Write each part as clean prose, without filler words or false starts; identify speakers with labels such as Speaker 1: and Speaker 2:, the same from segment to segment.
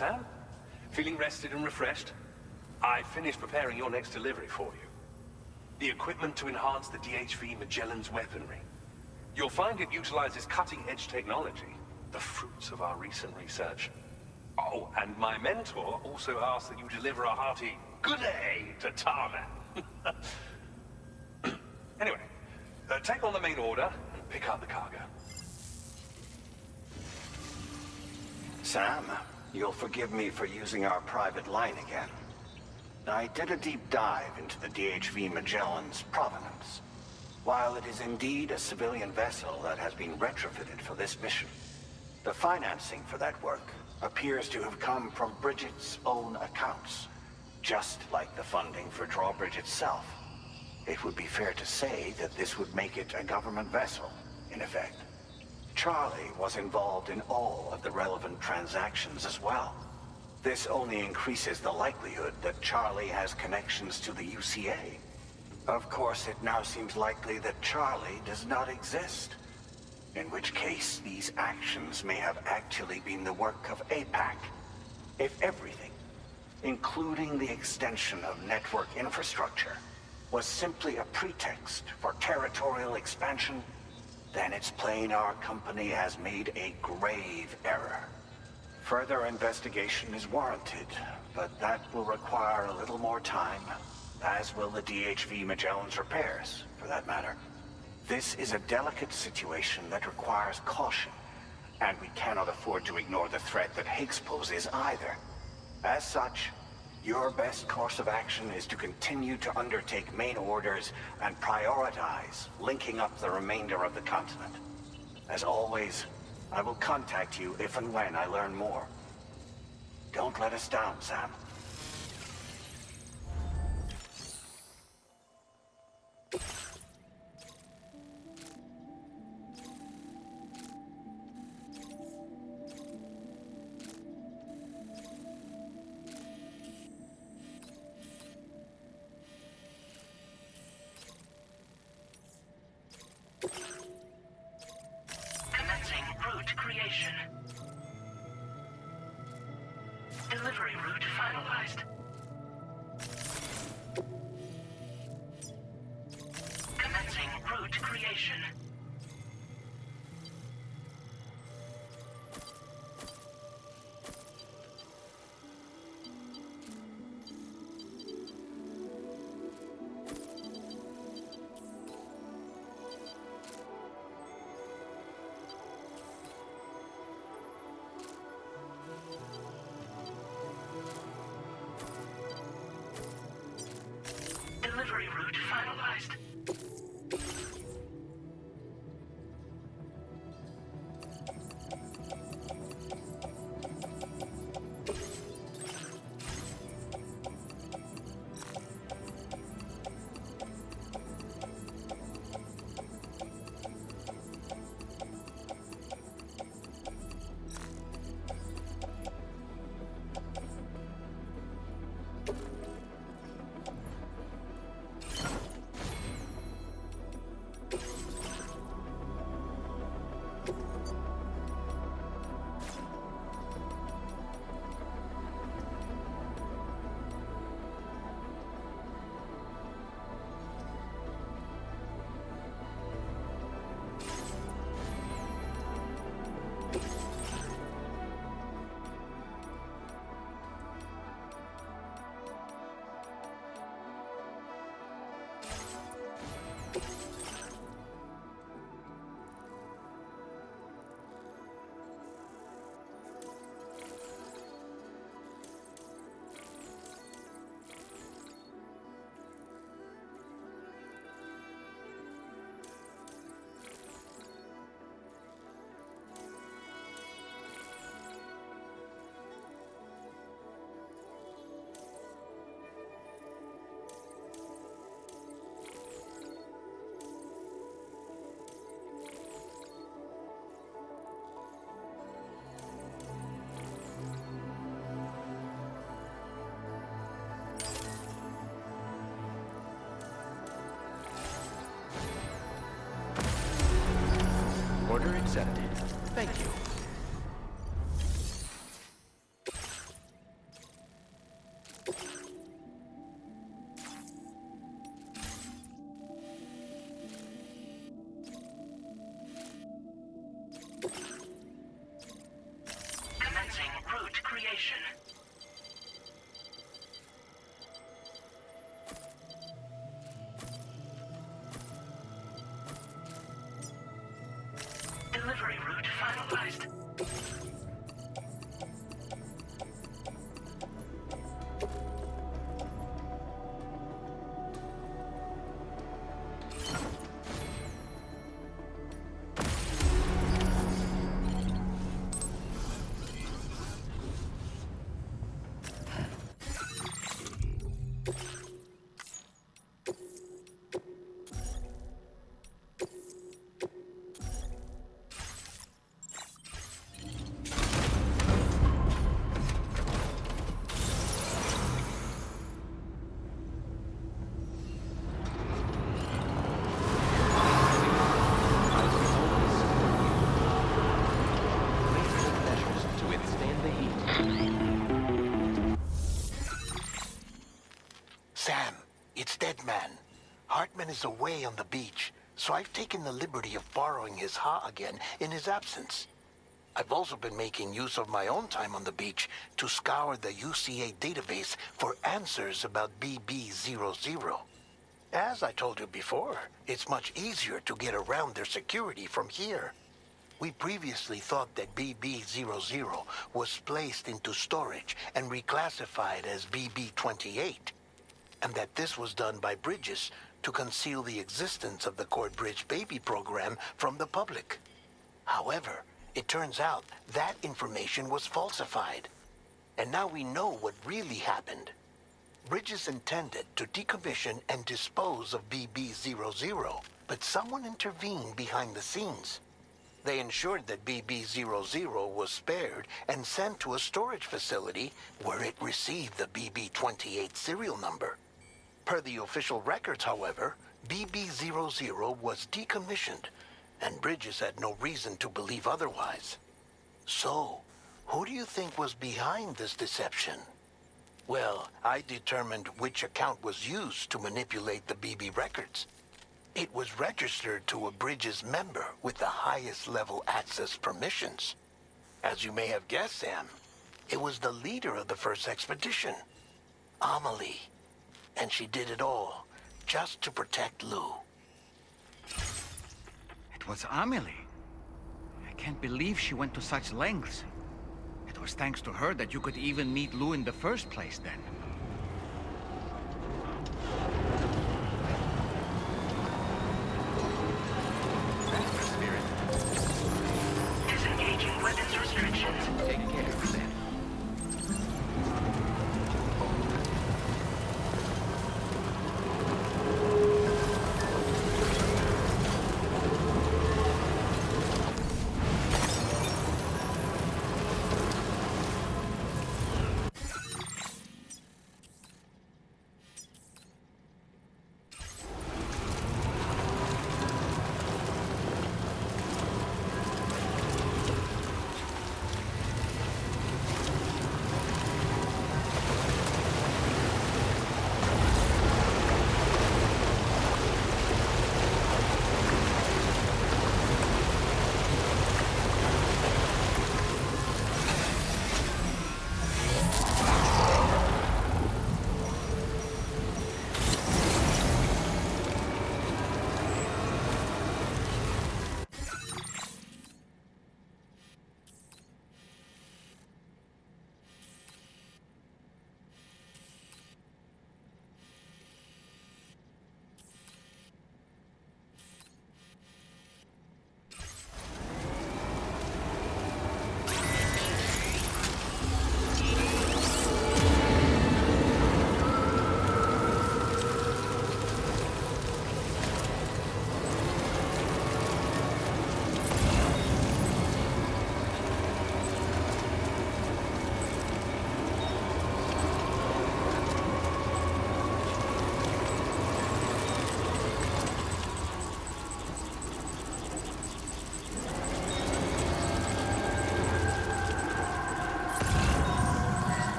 Speaker 1: Sam? Feeling rested and refreshed? I finished preparing your next delivery for you. The equipment to enhance the DHV Magellan's weaponry. You'll find it utilizes cutting-edge technology, the fruits of our recent research. Oh, and my mentor also asked that you deliver a hearty good day to Tarman. Anyway, take on the main order and pick up the cargo.
Speaker 2: Sam, you'll forgive me for using our private line again. I did a deep dive into the DHV Magellan's provenance. While it is indeed a civilian vessel that has been retrofitted for this mission, the financing for that work appears to have come from Bridget's own accounts, just like the funding for Drawbridge itself. It would be fair to say that this would make it a government vessel, in effect. Charlie was involved in all of the relevant transactions as well. This only increases the likelihood that Charlie has connections to the UCA. Of course, it now seems likely that Charlie does not exist. In which case, these actions may have actually been the work of APAC. If everything, including the extension of network infrastructure, was simply a pretext for territorial expansion, then it's plain our company has made a grave error. Further investigation is warranted, but that will require a little more time, as will the DHV Magellan's repairs, for that matter. This is a delicate situation that requires caution, and we cannot afford to ignore the threat that Higgs poses either. As such, your best course of action is to continue to undertake main orders and prioritize linking up the remainder of the continent. As always, I will contact you if and when I learn more. Don't let us down, Sam.
Speaker 3: Delivery route finalized. Commencing route creation. Delivery route finalized.
Speaker 4: Order accepted. Thank you. Sam, it's Deadman. Hartman is away on the beach, so I've taken the liberty of borrowing his Ha again in his absence. I've also been making use of my own time on the beach to scour the UCA database for answers about BB00. As I told you before, it's much easier to get around their security from here. We previously thought that BB00 was placed into storage and reclassified as BB28, and that this was done by Bridges to conceal the existence of the Court Bridge Baby program from the public. However, it turns out that information was falsified, and now we know what really happened. Bridges intended to decommission and dispose of BB00, but someone intervened behind the scenes. They ensured that BB00 was spared and sent to a storage facility where it received the BB28 serial number. Per the official records, however, BB00 was decommissioned, and Bridges had no reason to believe otherwise. So, who do you think was behind this deception? Well, I determined which account was used to manipulate the BB records. It was registered to a Bridges member with the highest level access permissions. As you may have guessed, Sam, it was the leader of the first expedition, Amelie. And she did it all just to protect Lou.
Speaker 5: It was Amelie. I can't believe she went to such lengths. It was thanks to her that you could even meet Lou in the first place, then.
Speaker 3: Disengaging weapons restrictions.
Speaker 5: Take care, then.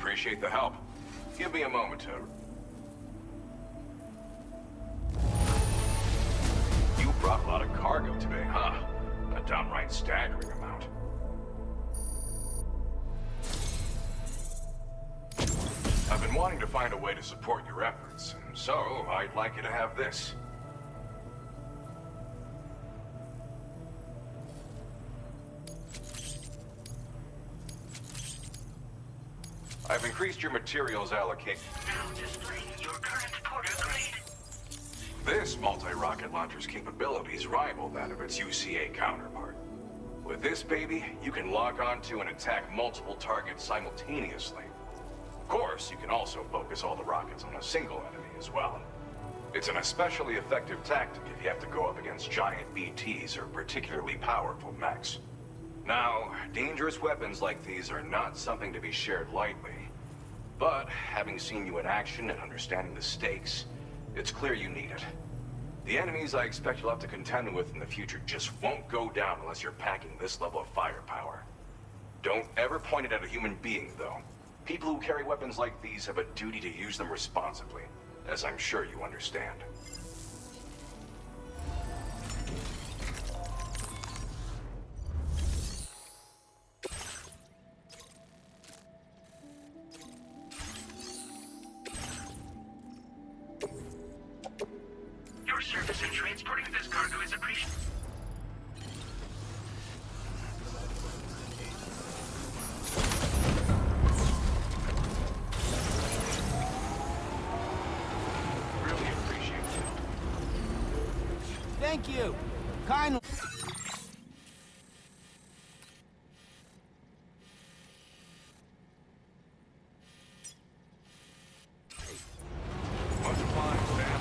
Speaker 1: Appreciate the help. Give me a moment to... You brought a lot of cargo today, huh? A downright staggering amount. I've been wanting to find a way to support your efforts, and so I'd like you to have this. I've increased your materials allocation.
Speaker 3: Now displaying your current Porter grade.
Speaker 1: This multi-rocket launcher's capabilities rival that of its UCA counterpart. With this baby, you can lock onto and attack multiple targets simultaneously. Of course, you can also focus all the rockets on a single enemy as well. It's an especially effective tactic if you have to go up against giant BTs or particularly powerful mechs.
Speaker 6: Now, dangerous weapons like these are not something to be shared lightly. But, having seen you in action and understanding the stakes, it's clear you need it. The enemies I expect you'll have to contend with in the future just won't go down unless you're packing this level of firepower. Don't ever point it at a human being, though. People who carry weapons like these have a duty to use them responsibly, as I'm sure you understand.
Speaker 3: Your service in transporting this cargo is appreciated.
Speaker 6: Really appreciate it.
Speaker 7: Thank you. Kindly.
Speaker 6: Much obliged, Sam.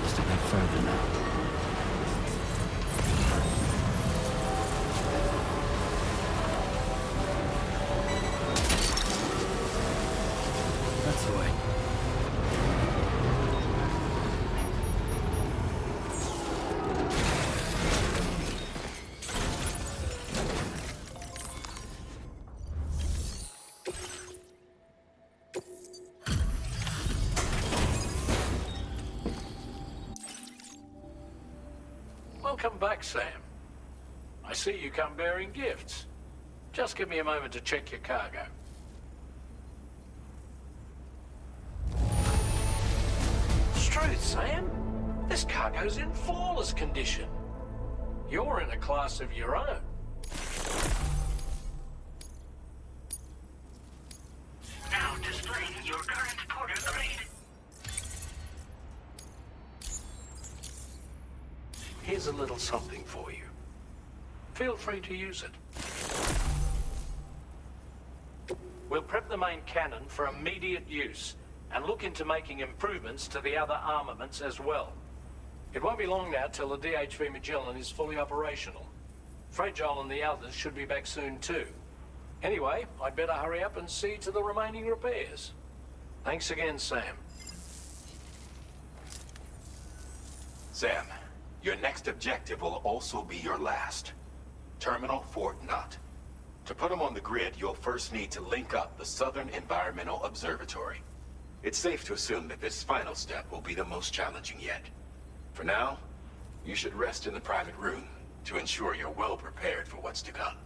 Speaker 7: Just a bit further now. That's the way.
Speaker 8: Welcome back, Sam. I see you come bearing gifts. Just give me a moment to check your cargo. Struth, Sam. This cargo's in flawless condition. You're in a class of your own.
Speaker 3: Now displaying your current porter grade.
Speaker 8: Here's a little something for you. Feel free to use it. We'll prep the main cannon for immediate use and look into making improvements to the other armaments as well. It won't be long now till the DHV Magellan is fully operational. Fragile and the others should be back soon too. Anyway, I'd better hurry up and see to the remaining repairs. Thanks again, Sam.
Speaker 6: Sam, your next objective will also be your last. Terminal Fort Knott. To put them on the grid, you'll first need to link up the Southern Environmental Observatory. It's safe to assume that this final step will be the most challenging yet. For now, you should rest in the private room to ensure you're well prepared for what's to come.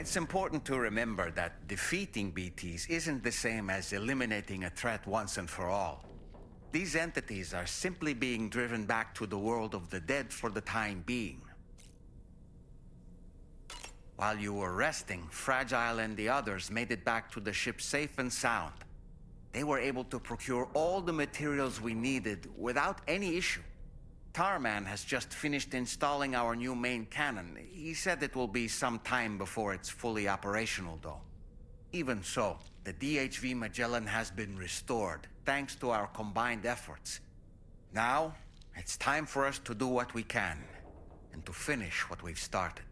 Speaker 5: It's important to remember that defeating BTs isn't the same as eliminating a threat once and for all. These entities are simply being driven back to the world of the dead for the time being. While you were resting, Fragile and the others made it back to the ship safe and sound. They were able to procure all the materials we needed without any issue. Tarman has just finished installing our new main cannon. He said it will be some time before it's fully operational, though. Even so, the DHV Magellan has been restored, thanks to our combined efforts. Now, it's time for us to do what we can, and to finish what we've started.